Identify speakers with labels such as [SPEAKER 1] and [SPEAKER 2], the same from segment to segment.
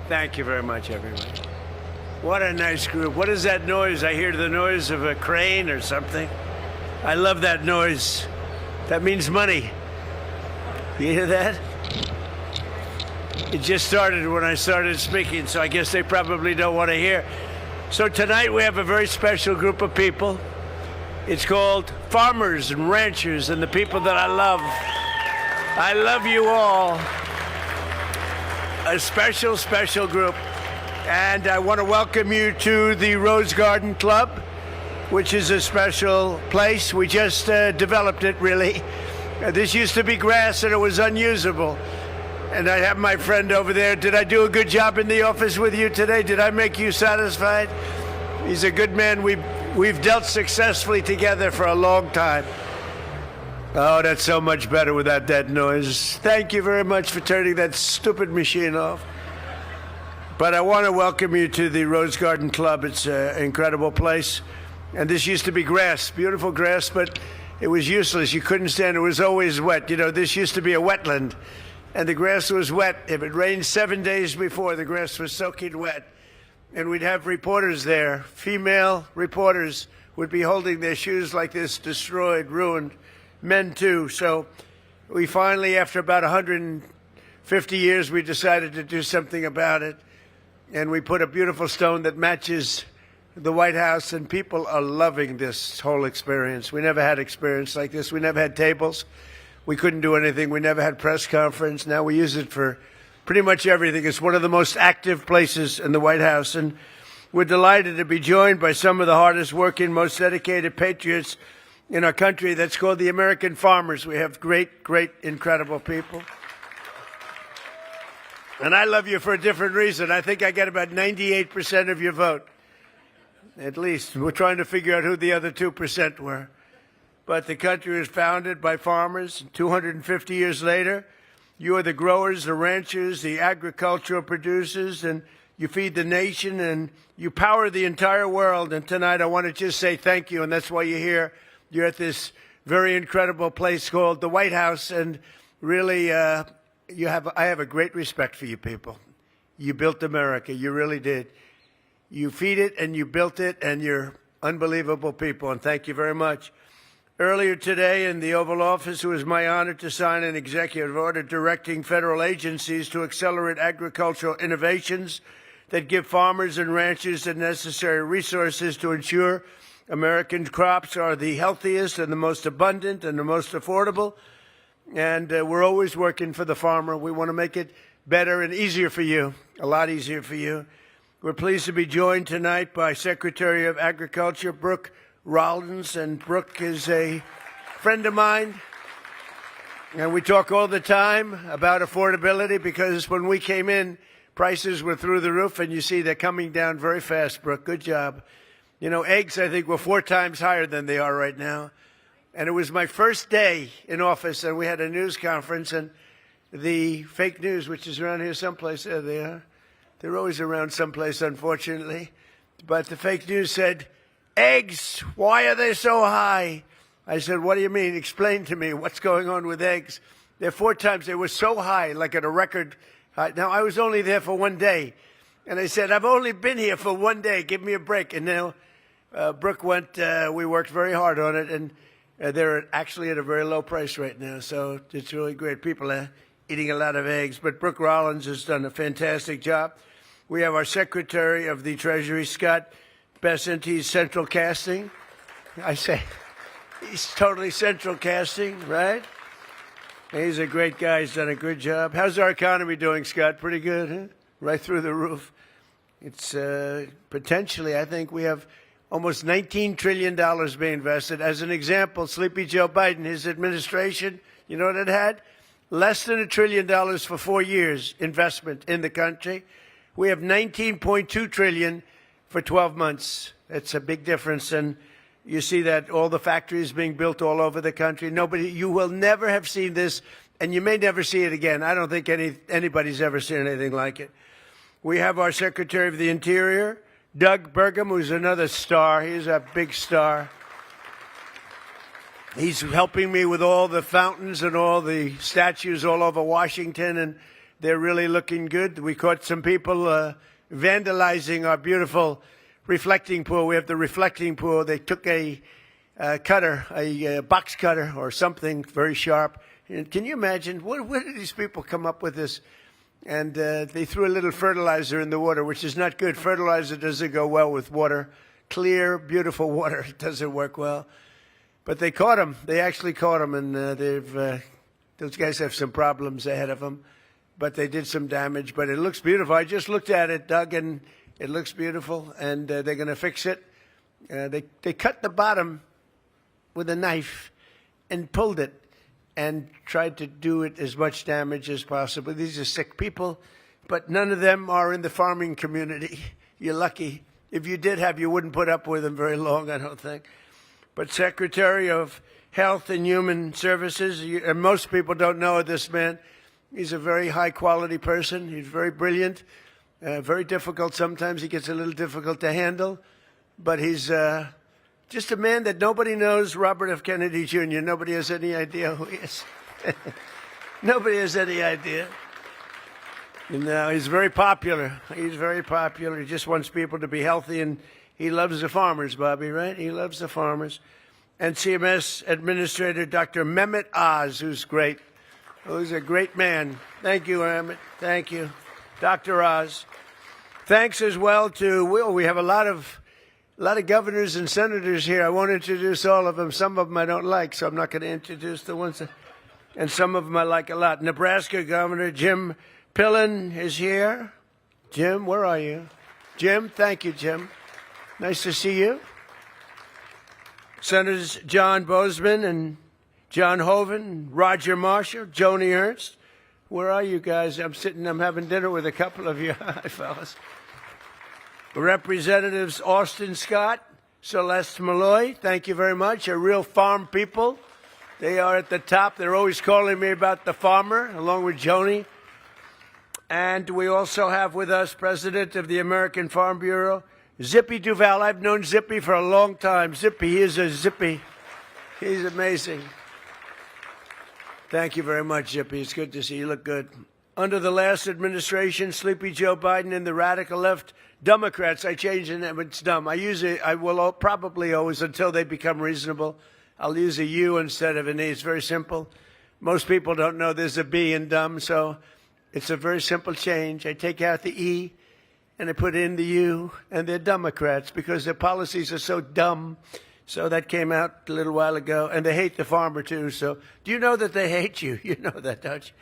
[SPEAKER 1] Thank you very much, everyone. What a nice group. What is that noise? I hear the noise of a crane or something. I love that noise. That means money. You hear that? It just started when I started speaking, so I guess they probably don't want to hear. So tonight we have a very special group of people. It's called farmers and ranchers and the people that I love. I love you all. A special, special group. And I want to welcome you to the Rose Garden Club, which is a special place. We just developed it, really. This used to be grass and it was unusable. And I have my friend over there. Did I do a good job in the office with you today? Did I make you satisfied? He's a good man. We've dealt successfully together for a long time. Oh, that's so much better without that noise. Thank you very much for turning that stupid machine off. But I want to welcome you to the Rose Garden Club. It's an incredible place. And this used to be grass, beautiful grass, but it was useless. You couldn't stand it. It was always wet. You know, this used to be a wetland, and the grass was wet. If it rained 7 days before, the grass was soaking wet. And we'd have reporters there. Female reporters would be holding their shoes like this, destroyed, ruined. Men, too. So we finally, after about 150 years, we decided to do something about it. And we put a beautiful stone that matches the White House, and people are loving this whole experience. We never had experience like this. We never had tables. We couldn't do anything. We never had press conference. Now we use it for pretty much everything. It's one of the most active places in the White House. And we're delighted to be joined by some of the hardest working, most dedicated patriots in our country. That's called the American farmers. We have great, great, incredible people. And I love you for a different reason. I think I get about 98% of your vote. At least. We're trying to figure out who the other 2% were. But the country was founded by farmers. 250 years later, you are the growers, the ranchers, the agricultural producers, and you feed the nation, and you power the entire world. And tonight I want to just say thank you, and that's why you're here. You're at this very incredible place called the White House, and really, I have a great respect for you people. You built America. You really did. You feed it, and you built it, and you're unbelievable people, and thank you very much. Earlier today in the Oval Office, it was my honor to sign an executive order directing federal agencies to accelerate agricultural innovations that give farmers and ranchers the necessary resources to ensure American crops are the healthiest and the most abundant and the most affordable. And we're always working for the farmer. We want to make it better and easier for you, a lot easier for you. We're pleased to be joined tonight by Secretary of Agriculture, Brooke Rollins. And Brooke is a friend of mine. And we talk all the time about affordability because when we came in, prices were through the roof. And you see they're coming down very fast, Brooke. Good job. You know, eggs, I think, were 4 times higher than they are right now. And it was my first day in office, and we had a news conference, and the fake news, which is around here someplace, there they are. They're always around someplace, unfortunately. But the fake news said, eggs, why are they so high? I said, what do you mean? Explain to me what's going on with eggs. They're 4 times. They were so high, like at a record high. Now, I was only there for 1 day. And I said, I've only been here for 1 day. Give me a break. And now Brooke went, we worked very hard on it, and they're actually at a very low price right now, so it's really great. People are eating a lot of eggs, but Brooke Rollins has done a fantastic job. We have our Secretary of the Treasury, Scott Bessent. He's central casting. I say, he's totally central casting, right? He's a great guy. He's done a good job. How's our economy doing, Scott? Pretty good, huh? Right through the roof. It's potentially, I think we have almost $19 trillion being invested. As an example, Sleepy Joe Biden, his administration, you know what it had? Less than $1 trillion for 4 years investment in the country. We have $19.2 trillion for 12 months. That's a big difference. And you see that all the factories being built all over the country. You will never have seen this, and you may never see it again. I don't think anybody's ever seen anything like it. We have our Secretary of the Interior, Doug Burgum, who's another star. He's a big star. He's helping me with all the fountains and all the statues all over Washington. And They're really looking good. We caught some people vandalizing our beautiful reflecting pool. We have the reflecting pool. They took a cutter, a box cutter or something very sharp. And can you imagine, where did these people come up with this? And they threw a little fertilizer in the water, which is not good. Fertilizer doesn't go well with water. Clear, beautiful water doesn't work well. But they caught him. They actually caught him, and those guys have some problems ahead of them. But they did some damage. But it looks beautiful. I just looked at it, Doug, and it looks beautiful. And they're going to fix it. They cut the bottom with a knife and pulled it and tried to do it as much damage as possible. These are sick people, but none of them are in the farming community. You're lucky. If you did have, you wouldn't put up with them very long, I don't think. But Secretary of Health and Human Services, and most people don't know this man. He's a very high-quality person. He's very brilliant, very difficult. Sometimes he gets a little difficult to handle, but he's just a man that nobody knows, Robert F. Kennedy Jr. Nobody has any idea who he is. Nobody has any idea. And he's very popular. He's very popular. He just wants people to be healthy, and he loves the farmers, Bobby, right? He loves the farmers. And CMS Administrator Dr. Mehmet Oz, who's great. Who's a great man. Thank you, Mehmet. Thank you. Dr. Oz. Thanks as well to Will. We have a lot of governors and senators here. I won't introduce all of them. Some of them I don't like, so I'm not going to introduce the ones and some of them I like a lot. Nebraska Governor Jim Pillen is here. Jim, where are you? Jim, thank you, Jim. Nice to see you. Senators John Bozeman and John Hoeven, Roger Marshall, Joni Ernst. Where are you guys? I'm having dinner with a couple of you. Hi, fellas. Representatives Austin Scott, Celeste Malloy, thank you very much. A real farm people. They are at the top. They're always calling me about the farmer, along with Joni. And we also have with us President of the American Farm Bureau, Zippy Duval. I've known Zippy for a long time. Zippy, he is a Zippy. He's amazing. Thank you very much, Zippy. It's good to see you. You look good. Under the last administration, Sleepy Joe Biden and the radical left Democrats, I changed the name. It's dumb. I will probably always, until they become reasonable, I'll use a U instead of an E. It's very simple. Most people don't know there's a B in dumb, so it's a very simple change. I take out the E and I put in the U, and they're Democrats because their policies are so dumb. So that came out a little while ago, and they hate the farmer too. So do you know that they hate you? You know that, don't you?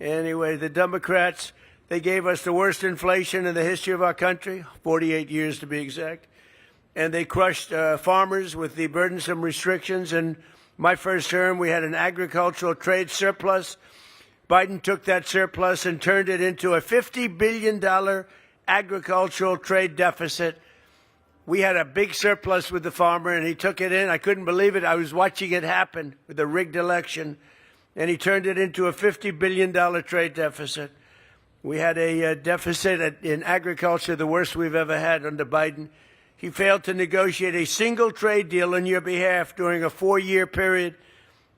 [SPEAKER 1] Anyway, the Democrats, they gave us the worst inflation in the history of our country, 48 years to be exact. And they crushed farmers with the burdensome restrictions. In my first term, we had an agricultural trade surplus. Biden took that surplus and turned it into a $50 billion agricultural trade deficit. We had a big surplus with the farmer, and he took it in. I couldn't believe it. I was watching it happen with the rigged election, and he turned it into a $50 billion trade deficit. We had a deficit in agriculture, the worst we've ever had under Biden. He failed to negotiate a single trade deal on your behalf during a 4-year period.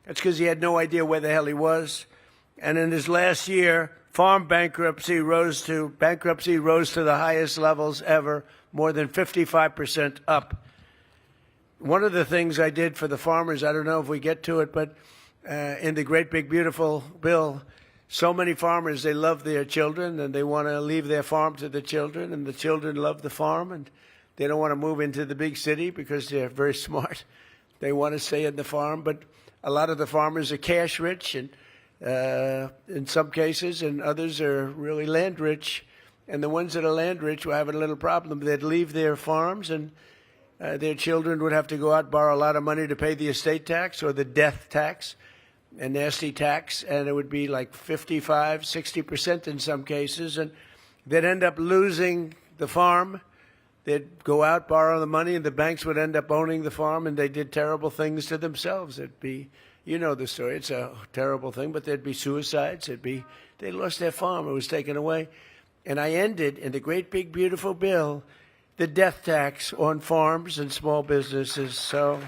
[SPEAKER 1] That's because he had no idea where the hell he was. And in his last year, farm bankruptcy rose to the highest levels ever, more than 55% up. One of the things I did for the farmers, I don't know if we get to it, but in the great big beautiful bill, so many farmers, they love their children and they want to leave their farm to the children, and the children love the farm, and they don't want to move into the big city because they're very smart. They want to stay in the farm, but a lot of the farmers are cash rich, and in some cases, and others are really land rich. And the ones that are land rich were having a little problem. They'd leave their farms, and their children would have to go out and borrow a lot of money to pay the estate tax or the death tax, a nasty tax, and it would be like 55, 60% in some cases, and they'd end up losing the farm. They'd go out, borrow the money, and the banks would end up owning the farm, and they did terrible things to themselves. It'd be, you know the story, it's a terrible thing, but there'd be suicides. They lost their farm, it was taken away. And I ended, in the great big beautiful bill, the death tax on farms and small businesses. So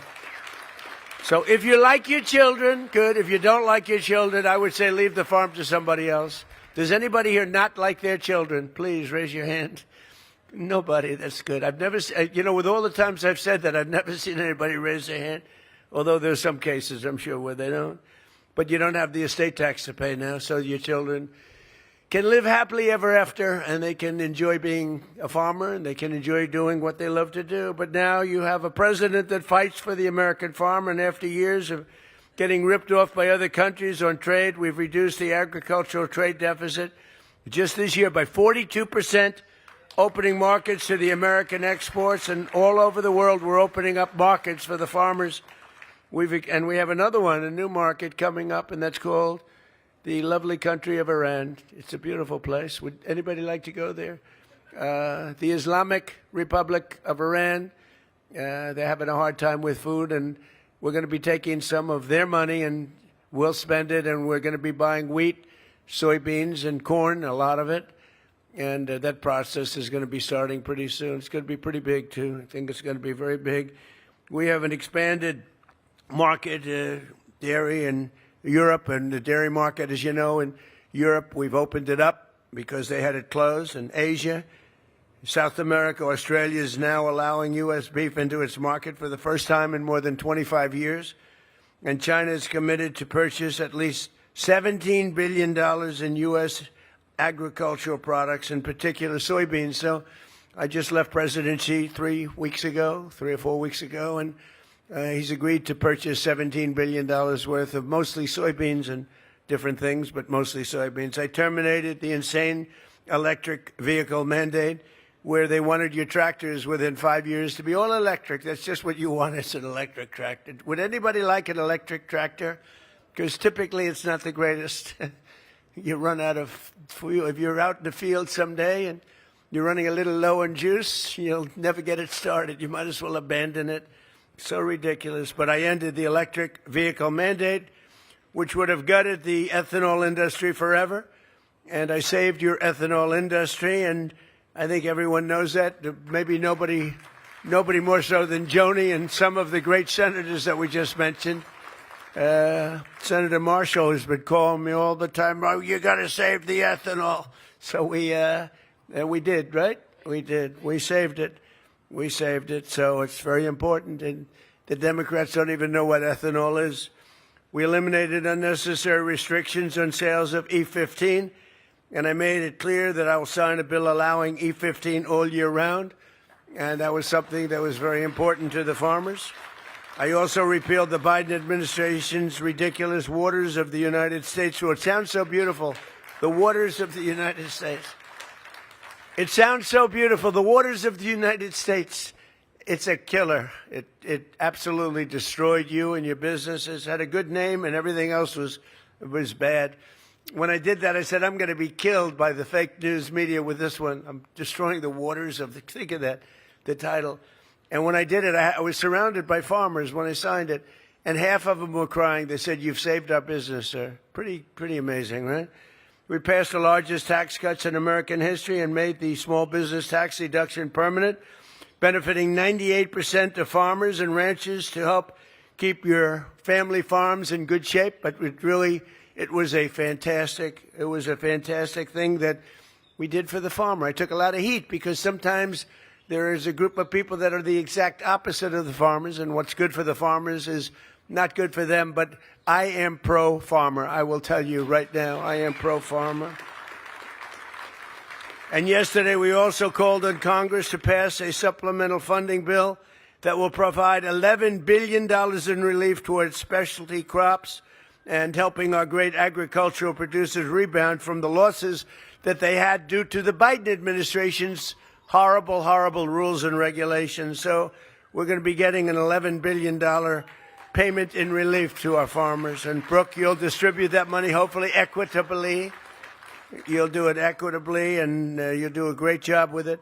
[SPEAKER 1] So if you like your children, good. If you don't like your children, I would say leave the farm to somebody else. Does anybody here not like their children? Please raise your hand. Nobody. That's good. I've never, with all the times I've said that, I've never seen anybody raise their hand. Although there's some cases, I'm sure, where they don't. But you don't have the estate tax to pay now, so your children can live happily ever after, and they can enjoy being a farmer, and they can enjoy doing what they love to do. But now you have a president that fights for the American farmer, and after years of getting ripped off by other countries on trade, we've reduced the agricultural trade deficit just this year by 42%, opening markets to the American exports, and all over the world we're opening up markets for the farmers. And we have another one, a new market coming up, and that's called the lovely country of Iran. It's a beautiful place. Would anybody like to go there? The Islamic Republic of Iran, they're having a hard time with food, and we're going to be taking some of their money and we'll spend it, and we're going to be buying wheat, soybeans, and corn, a lot of it. And that process is going to be starting pretty soon. It's going to be pretty big, too. I think it's going to be very big. We have an expanded market, dairy in Europe, and the dairy market, as you know, in Europe, we've opened it up because they had it closed. In Asia, South America, Australia is now allowing U.S. beef into its market for the first time in more than 25 years. And China is committed to purchase at least $17 billion in U.S. agricultural products, in particular soybeans. So I just left President Xi 3 or 4 weeks ago, and he's agreed to purchase $17 billion worth of mostly soybeans and different things, but mostly soybeans. I terminated the insane electric vehicle mandate where they wanted your tractors within 5 years to be all electric. That's just what you want, is an electric tractor. Would anybody like an electric tractor? Because typically it's not the greatest. You run out of fuel. If you're out in the field someday and you're running a little low on juice, you'll never get it started. You might as well abandon it. So ridiculous. But I ended the electric vehicle mandate, which would have gutted the ethanol industry forever. And I saved your ethanol industry, and I think everyone knows that. Maybe nobody more so than Joni and some of the great senators that we just mentioned. Senator Marshall has been calling me all the time, oh, you got to save the ethanol. So we did, right? We did. We saved it. We saved it, so it's very important, and the Democrats don't even know what ethanol is. We eliminated unnecessary restrictions on sales of E15, and I made it clear that I will sign a bill allowing E15 all year round, and that was something that was very important to the farmers. I also repealed the Biden administration's ridiculous Waters of the United States rule. It sounds so beautiful, the Waters of the United States. It sounds so beautiful. The waters of the United States, it's a killer. It absolutely destroyed you and your businesses. Had a good name, and everything else was bad. When I did that, I said, I'm going to be killed by the fake news media with this one. I'm destroying the waters of the, think of that, the title. And when I did it, I was surrounded by farmers when I signed it, and half of them were crying. They said, you've saved our business, sir. Pretty amazing, right? We passed the largest tax cuts in American history and made the small business tax deduction permanent, benefiting 98% of farmers and ranchers to help keep your family farms in good shape. But it was a fantastic thing that we did for the farmer. I took a lot of heat because sometimes there is a group of people that are the exact opposite of the farmers, and what's good for the farmers is not good for them. But I am pro-farmer. I will tell you right now, I am pro-farmer. And yesterday we also called on Congress to pass a supplemental funding bill that will provide $11 billion in relief towards specialty crops and helping our great agricultural producers rebound from the losses that they had due to the Biden administration's horrible, horrible rules and regulations. So we're going to be getting an $11 billion payment in relief to our farmers. And Brooke, you'll distribute that money, hopefully equitably. You'll do it equitably, and you'll do a great job with it.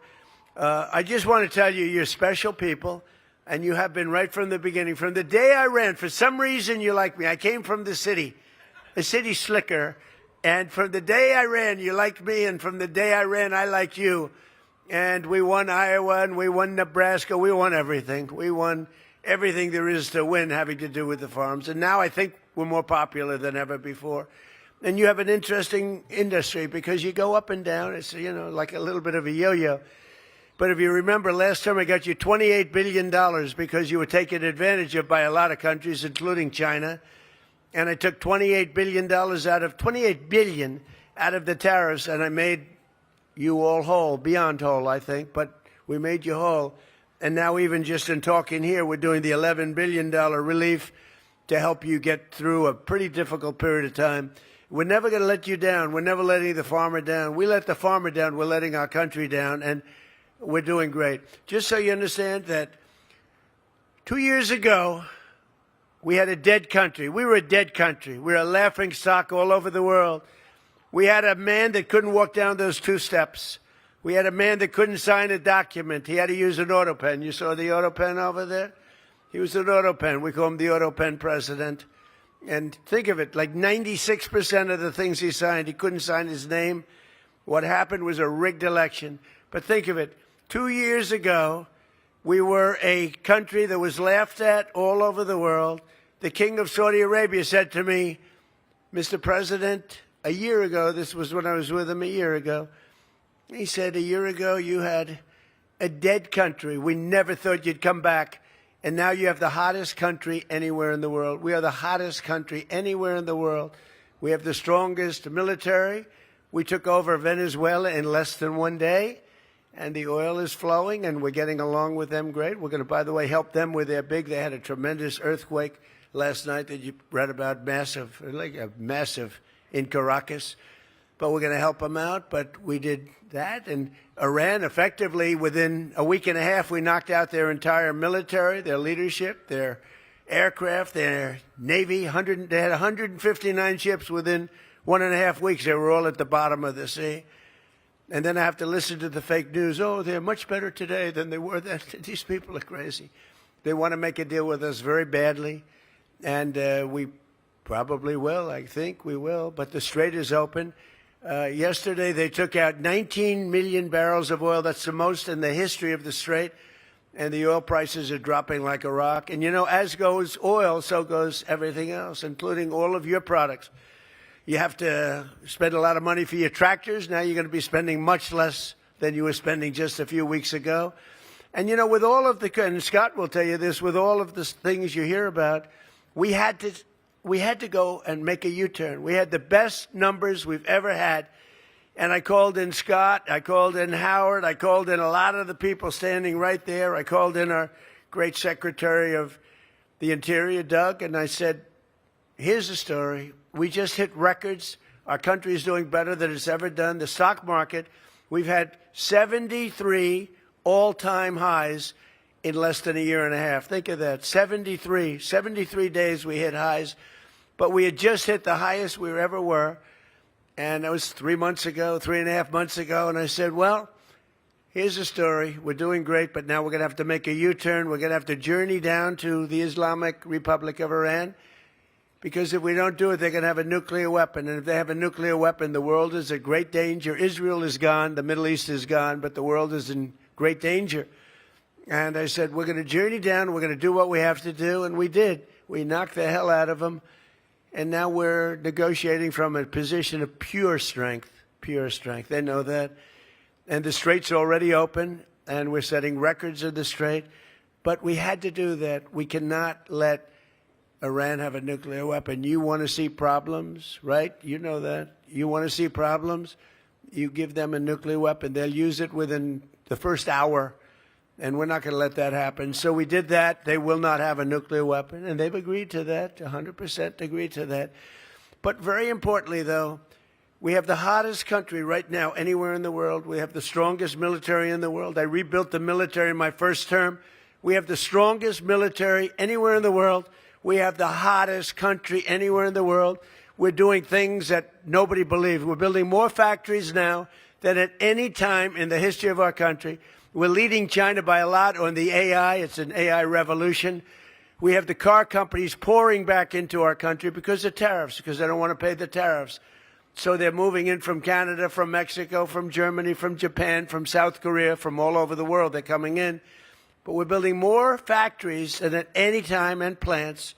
[SPEAKER 1] I just want to tell you, you're special people, and you have been right from the beginning. From the day I ran, for some reason you like me. I came from the city, a city slicker, and from the day I ran, you liked me, and from the day I ran, I liked you. And we won Iowa, and we won Nebraska. We won everything. We won everything there is to win having to do with the farms. And now I think we're more popular than ever before. And you have an interesting industry because you go up and down. It's, you know, like a little bit of a yo-yo. But if you remember, last term I got you $28 billion because you were taken advantage of by a lot of countries, including China. And I took $28 billion $28 billion out of the tariffs, and I made you all whole, beyond whole, I think, but we made you whole. And now even just in talking here, we're doing the $11 billion relief to help you get through a pretty difficult period of time. We're never going to let you down. We're never letting the farmer down. We let the farmer down. We're letting our country down, and we're doing great. Just so you understand that 2 years ago, we had a dead country. We were a dead country. We were a laughing stock all over the world. We had a man that couldn't walk down those 2 steps. We had a man that couldn't sign a document. He had to use an auto pen. You saw the auto pen over there? He was an auto pen. We call him the auto pen president. And think of it, like 96% of the things he signed, he couldn't sign his name. What happened was a rigged election. But think of it, 2 years ago, we were a country that was laughed at all over the world. The king of Saudi Arabia said to me, Mr. President, a year ago, this was when I was with him a year ago, he said, a year ago you had a dead country. We never thought you'd come back. And now you have the hottest country anywhere in the world. We are the hottest country anywhere in the world. We have the strongest military. We took over Venezuela in less than 1 day. And the oil is flowing, and we're getting along with them great. We're going to, by the way, help them with their big. They had a tremendous earthquake last night that you read about, massive, like a massive in Caracas. But we're going to help them out. But we did that. And Iran, effectively, within a week and a half, we knocked out their entire military, their leadership, their aircraft, their Navy. They had 159 ships within 1.5 weeks. They were all at the bottom of the sea. And then I have to listen to the fake news. Oh, they're much better today than they were then. These people are crazy. They want to make a deal with us very badly. And we probably will. I think we will. But the strait is open. Yesterday, they took out 19 million barrels of oil. That's the most in the history of the strait. And the oil prices are dropping like a rock. And, you know, as goes oil, so goes everything else, including all of your products. You have to spend a lot of money for your tractors. Now you're going to be spending much less than you were spending just a few weeks ago. And, you know, with all of the, and Scott will tell you this, with all of the things you hear about, we had to go and make a U-turn. We had the best numbers we've ever had. And I called in Scott, I called in Howard, I called in a lot of the people standing right there. I called in our great Secretary of the Interior, Doug, and I said, here's the story. We just hit records. Our country is doing better than it's ever done. The stock market, we've had 73 all-time highs in less than a year and a half. Think of that, 73 days we hit highs. But we had just hit the highest we ever were. And that was 3 months ago, 3.5 months ago. And I said, well, here's the story. We're doing great, but now we're going to have to make a U-turn. We're going to have to journey down to the Islamic Republic of Iran. Because if we don't do it, they're going to have a nuclear weapon. And if they have a nuclear weapon, the world is in great danger. Israel is gone. The Middle East is gone. But the world is in great danger. And I said, we're going to journey down. We're going to do what we have to do. And we did. We knocked the hell out of them. And now we're negotiating from a position of pure strength. Pure strength. They know that. And the strait's already open. And we're setting records in the strait. But we had to do that. We cannot let Iran have a nuclear weapon. You want to see problems, right? You know that. You want to see problems? You give them a nuclear weapon. They'll use it within the first hour, and we're not going to let that happen. So we did that. They will not have a nuclear weapon, and they've agreed to that, 100% agreed to that. But very importantly, though, we have the hottest country right now anywhere in the world. We have the strongest military in the world. I rebuilt the military in my first term. We have the strongest military anywhere in the world. We have the hottest country anywhere in the world. We're doing things that nobody believes. We're building more factories now than at any time in the history of our country. We're leading China by a lot on the AI. It's an AI revolution. We have the car companies pouring back into our country because of tariffs, because they don't want to pay the tariffs. So they're moving in from Canada, from Mexico, from Germany, from Japan, from South Korea, from all over the world. They're coming in. but we're building more factories than at any time and plants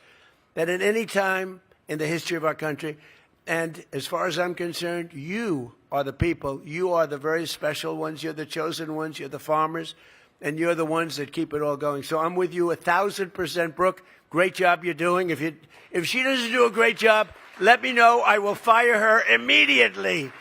[SPEAKER 1] than at any time in the history of our country. And as far as I'm concerned, you are the people. You are the very special ones. You're the chosen ones. You're the farmers. And you're the ones that keep it all going. So I'm with you 1,000%, Brooke. Great job you're doing. If she doesn't do a great job, let me know. I will fire her immediately.